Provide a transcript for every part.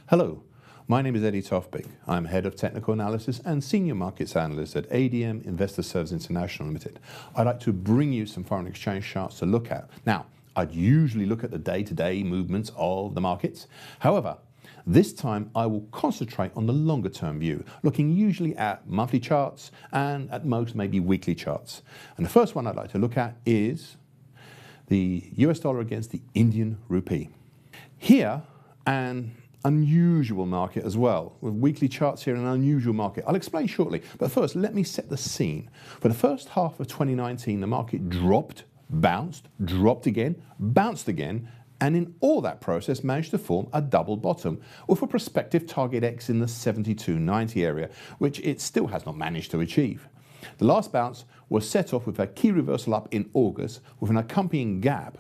Hello, my name is Eddie Tofpik. I'm Head of Technical Analysis and Senior Markets Analyst at ADM Investor Services International Limited. I'd like to bring you some foreign exchange charts to look at. Now, I'd usually look at the day-to-day movements of the markets. However, this time I will concentrate on the longer term view, looking usually at monthly charts and at most maybe weekly charts. And the first one I'd like to look at is the US dollar against the Indian rupee. Here, an unusual market as well, with weekly charts here in an unusual market. I'll explain shortly, but first let me set the scene. For the first half of 2019, the market dropped, bounced, dropped again, bounced again, and in all that process managed to form a double bottom with a prospective target X in the 72.90 area, which it still has not managed to achieve. The last bounce was set off with a key reversal up in August with an accompanying gap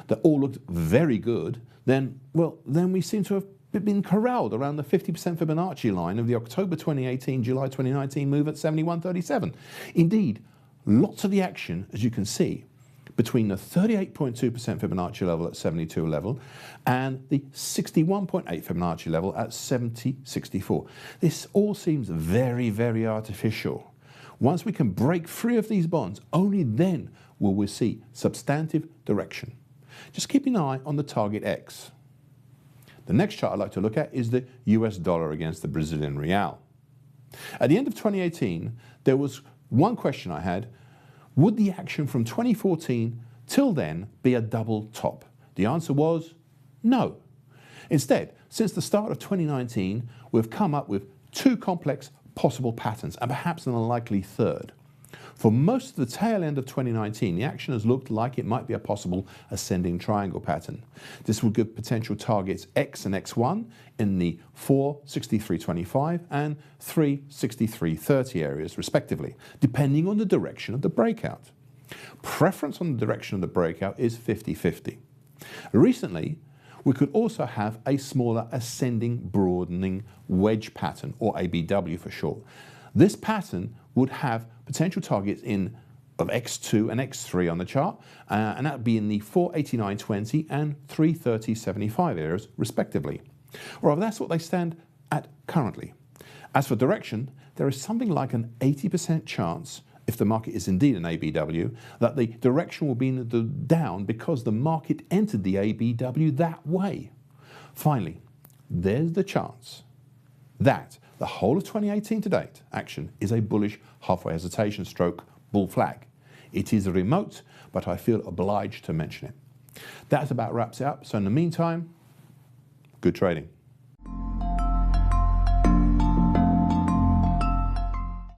that all looked very good. Then we seem to have been corralled around the 50% Fibonacci line of the October 2018, July 2019 move at 71.37. Indeed, lots of the action, as you can see, between the 38.2% Fibonacci level at 72 level and the 61.8 Fibonacci level at 70.64. This all seems very, very artificial. Once we can break free of these bonds, only then will we see substantive direction. Just keep an eye on the target X. The next chart I'd like to look at is the US dollar against the Brazilian real. At the end of 2018, there was one question I had: would the action from 2014 till then be a double top? The answer was no. Instead, since the start of 2019, we've come up with two complex possible patterns and perhaps an unlikely third. For most of the tail end of 2019, the action has looked like it might be a possible ascending triangle pattern. This will give potential targets X and X1 in the 463.25 and 363.30 areas respectively, depending on the direction of the breakout. Preference on the direction of the breakout is 50-50. Recently, we could also have a smaller ascending broadening wedge pattern, or ABW for short. This pattern would have potential targets of X2 and X3 on the chart, and that would be in the 489.20 and 330.75 areas respectively. Or that's what they stand at currently. As for direction, there is something like an 80% chance, if the market is indeed an ABW, that the direction will be in the down because the market entered the ABW that way. Finally, there's the chance that the whole of 2018 to date action is a bullish halfway hesitation stroke bull flag. It is remote, but I feel obliged to mention it. That about wraps it up. So in the meantime, good trading.